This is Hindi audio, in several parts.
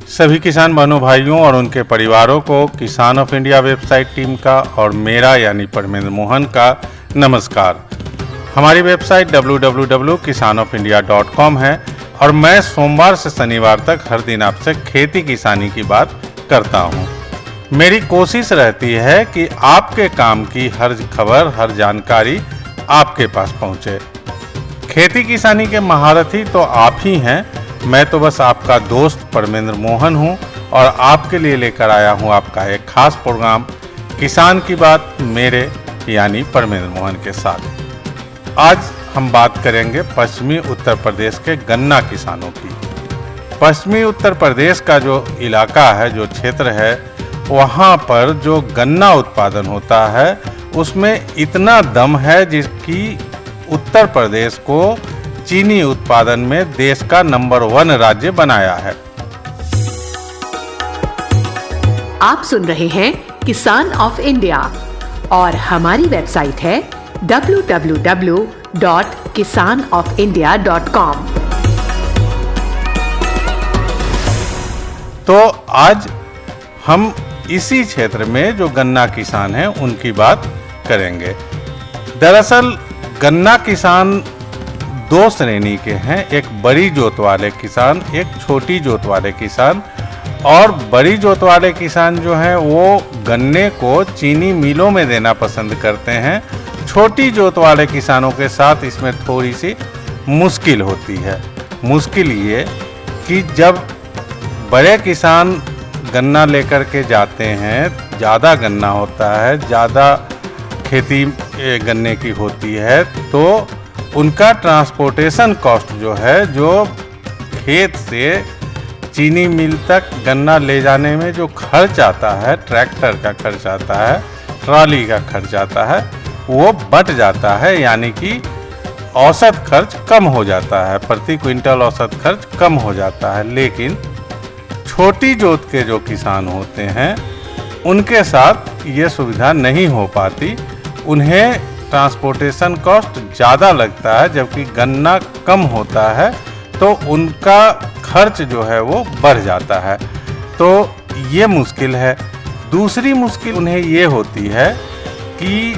सभी किसान बहनों भाइयों और उनके परिवारों को किसान ऑफ इंडिया वेबसाइट टीम का और मेरा यानी परमेंद्र मोहन का नमस्कार। हमारी वेबसाइट www.kisanofindia.com है और मैं सोमवार से शनिवार तक हर दिन आपसे खेती किसानी की बात करता हूँ। मेरी कोशिश रहती है कि आपके काम की हर खबर, हर जानकारी आपके पास पहुँचे। खेती किसानी के महारथी तो आप ही हैं, मैं तो बस आपका दोस्त परमेंद्र मोहन हूं और आपके लिए लेकर आया हूं आपका एक खास प्रोग्राम किसान की बात मेरे यानी परमेंद्र मोहन के साथ। आज हम बात करेंगे पश्चिमी उत्तर प्रदेश के गन्ना किसानों की। पश्चिमी उत्तर प्रदेश का जो इलाका है, जो क्षेत्र है, वहां पर जो गन्ना उत्पादन होता है उसमें इतना दम है जिसकी उत्तर प्रदेश को चीनी उत्पादन में देश का नंबर 1 राज्य बनाया है। आप सुन रहे हैं किसान ऑफ इंडिया और हमारी वेबसाइट है www.kisanofindia.com। तो आज हम इसी क्षेत्र में जो गन्ना किसान हैं उनकी बात करेंगे। दरअसल गन्ना किसान दो श्रेणी के हैं, एक बड़ी जोत वाले किसान, एक छोटी जोत वाले किसान। और बड़ी जोत वाले किसान जो हैं वो गन्ने को चीनी मिलों में देना पसंद करते हैं। छोटी जोत वाले किसानों के साथ इसमें थोड़ी सी मुश्किल होती है। मुश्किल ये कि जब बड़े किसान गन्ना लेकर के जाते हैं, ज़्यादा गन्ना होता है, ज़्यादा खेती गन्ने की होती है, तो उनका ट्रांसपोर्टेशन कॉस्ट जो है, जो खेत से चीनी मिल तक गन्ना ले जाने में जो खर्च आता है, ट्रैक्टर का खर्च आता है, ट्रॉली का खर्च आता है, वो बट जाता है। यानी कि औसत खर्च कम हो जाता है, प्रति क्विंटल औसत खर्च कम हो जाता है। लेकिन छोटी जोत के जो किसान होते हैं उनके साथ ये सुविधा नहीं हो पाती। उन्हें ट्रांसपोर्टेशन कॉस्ट ज़्यादा लगता है, जबकि गन्ना कम होता है तो उनका खर्च जो है वो बढ़ जाता है। तो ये मुश्किल है। दूसरी मुश्किल उन्हें ये होती है कि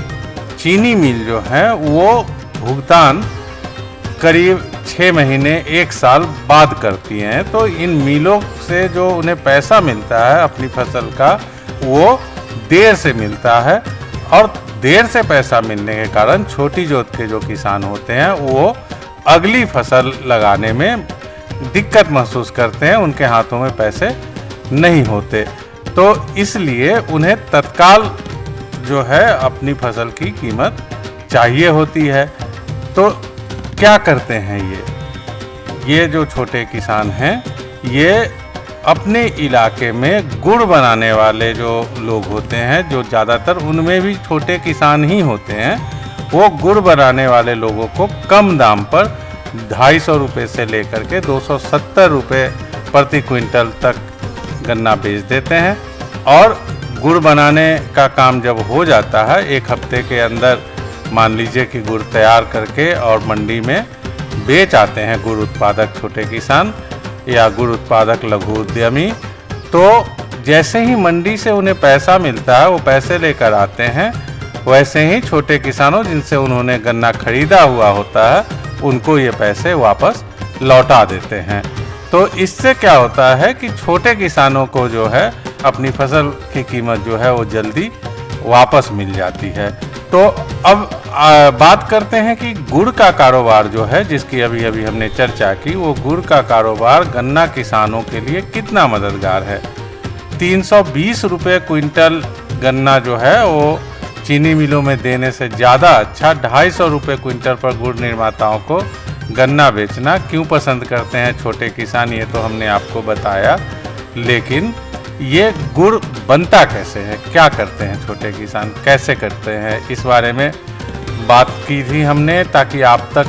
चीनी मिल जो है वो भुगतान करीब 6 महीने 1 साल बाद करती हैं। तो इन मिलों से जो उन्हें पैसा मिलता है अपनी फसल का, वो देर से मिलता है और देर से पैसा मिलने के कारण छोटी जोत के जो किसान होते हैं वो अगली फसल लगाने में दिक्कत महसूस करते हैं, उनके हाथों में पैसे नहीं होते। तो इसलिए उन्हें तत्काल जो है अपनी फसल की कीमत चाहिए होती है। तो क्या करते हैं ये जो छोटे किसान हैं, ये अपने इलाके में गुड़ बनाने वाले जो लोग होते हैं, जो ज़्यादातर उनमें भी छोटे किसान ही होते हैं, वो गुड़ बनाने वाले लोगों को कम दाम पर 250 रुपये से लेकर के 270 रुपये प्रति क्विंटल तक गन्ना बेच देते हैं। और गुड़ बनाने का काम जब हो जाता है, 1 हफ्ते के अंदर मान लीजिए कि गुड़ तैयार करके और मंडी में बेच आते हैं गुड़ उत्पादक छोटे किसान या गुड़ उत्पादक लघु उद्यमी। तो जैसे ही मंडी से उन्हें पैसा मिलता है, वो पैसे लेकर आते हैं, वैसे ही छोटे किसानों जिनसे उन्होंने गन्ना खरीदा हुआ होता है उनको ये पैसे वापस लौटा देते हैं। तो इससे क्या होता है कि छोटे किसानों को जो है अपनी फसल की कीमत जो है वो जल्दी वापस मिल जाती है। तो अब बात करते हैं कि गुड़ का कारोबार जो है, जिसकी अभी अभी हमने चर्चा की, वो गुड़ का कारोबार गन्ना किसानों के लिए कितना मददगार है। 320 रुपये क्विंटल गन्ना जो है वो चीनी मिलों में देने से ज़्यादा अच्छा 250 रुपये क्विंटल पर गुड़ निर्माताओं को गन्ना बेचना क्यों पसंद करते हैं छोटे किसान, ये तो हमने आपको बताया। लेकिन ये गुड़ बनता कैसे है, क्या करते हैं छोटे किसान, कैसे करते हैं, इस बारे में बात की थी हमने, ताकि आप तक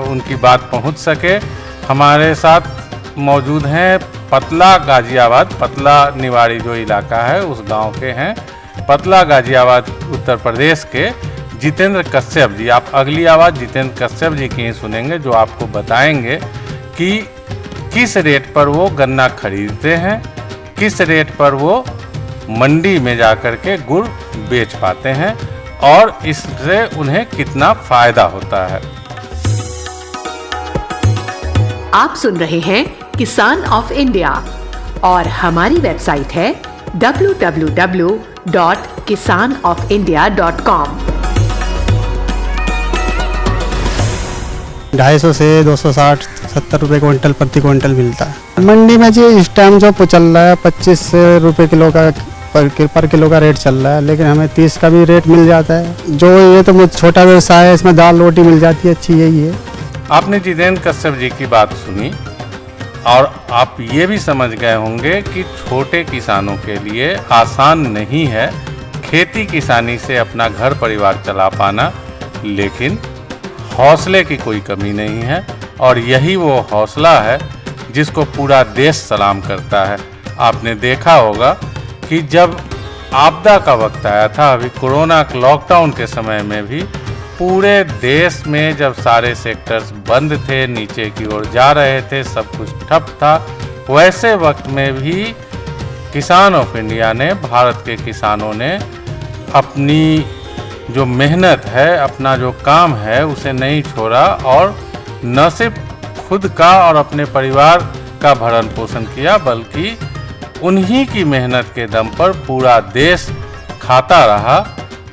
उनकी बात पहुंच सके। हमारे साथ मौजूद हैं पतला गाजियाबाद, पतला निवाड़ी जो इलाका है उस गांव के हैं, पतला गाजियाबाद उत्तर प्रदेश के जितेंद्र कश्यप जी। आप अगली आवाज़ जितेंद्र कश्यप जी की ही सुनेंगे, जो आपको बताएंगे कि किस रेट पर वो गन्ना खरीदते हैं, किस रेट पर वो मंडी में जाकर के गुड़ बेच पाते हैं और इससे उन्हें कितना फायदा होता है। आप सुन रहे हैं किसान ऑफ इंडिया और हमारी वेबसाइट है www.kisanofindia.com। 250 से 260-70 रुपए क्विंटल प्रति क्विंटल मिलता है मंडी में जी। इस टाइम जो चल रहा है 25 रुपए किलो का पर किलो का रेट चल रहा है, लेकिन हमें 30 का भी रेट मिल जाता है। जो ये तो छोटा व्यवसाय है, इसमें दाल रोटी मिल जाती है, अच्छी यही है। आपने जितेंद्र कश्यप जी की बात सुनी और आप ये भी समझ गए होंगे कि छोटे किसानों के लिए आसान नहीं है खेती किसानी से अपना घर परिवार चला पाना, लेकिन हौसले की कोई कमी नहीं है और यही वो हौसला है जिसको पूरा देश सलाम करता है। आपने देखा होगा कि जब आपदा का वक्त आया था, अभी कोरोना लॉकडाउन के समय में भी पूरे देश में जब सारे सेक्टर्स बंद थे, नीचे की ओर जा रहे थे, सब कुछ ठप था, वैसे वक्त में भी किसान ऑफ इंडिया ने, भारत के किसानों ने अपनी जो मेहनत है, अपना जो काम है, उसे नहीं छोड़ा और न सिर्फ खुद का और अपने परिवार का भरण पोषण किया, बल्कि उन्हीं की मेहनत के दम पर पूरा देश खाता रहा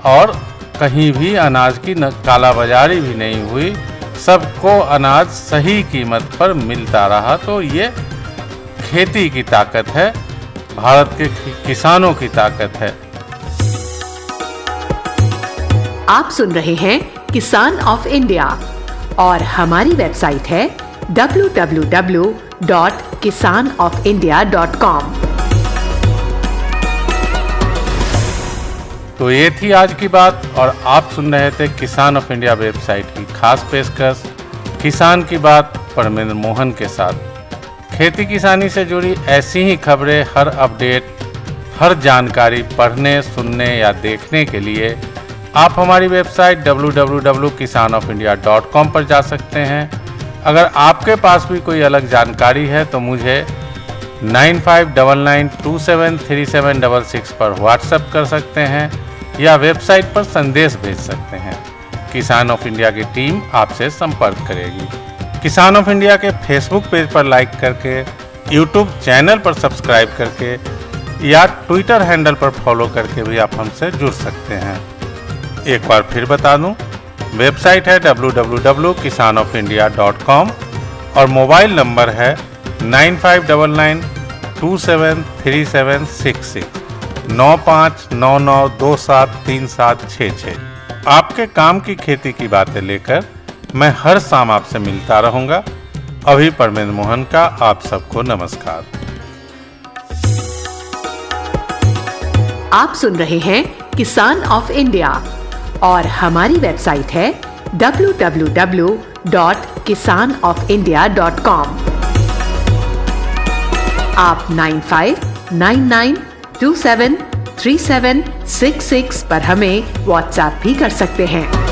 और कहीं भी अनाज की कालाबाजारी भी नहीं हुई, सबको अनाज सही कीमत पर मिलता रहा। तो ये खेती की ताकत है, भारत के किसानों की ताकत है। आप सुन रहे हैं किसान ऑफ इंडिया और हमारी वेबसाइट है www.kisanofindia.com। तो ये थी आज की बात और आप सुन रहे थे किसान ऑफ इंडिया वेबसाइट की खास पेशकश किसान की बात परमेंद्र मोहन के साथ। खेती किसानी से जुड़ी ऐसी ही खबरें, हर अपडेट, हर जानकारी पढ़ने, सुनने या देखने के लिए आप हमारी वेबसाइट www.kisanofindia.com पर जा सकते हैं। अगर आपके पास भी कोई अलग जानकारी है तो मुझे 9599273766 पर व्हाट्सएप कर सकते हैं या वेबसाइट पर संदेश भेज सकते हैं। किसान ऑफ इंडिया की टीम आपसे संपर्क करेगी। किसान ऑफ इंडिया के फेसबुक पेज पर लाइक करके, यूट्यूब चैनल पर सब्सक्राइब करके या ट्विटर हैंडल पर फॉलो करके भी आप हमसे जुड़ सकते हैं। एक बार फिर बता दूं, वेबसाइट है www.kisanofindia.com और मोबाइल नंबर है 9599273766 9599273766। आपके काम की खेती की बातें लेकर मैं हर शाम आपसे मिलता रहूंगा। अभी परमेंद्र मोहन का आप सबको नमस्कार। आप सुन रहे हैं किसान ऑफ इंडिया और हमारी वेबसाइट है www.kisanofindia.com। आप 9599273766 पर हमें व्हाट्सएप भी कर सकते हैं।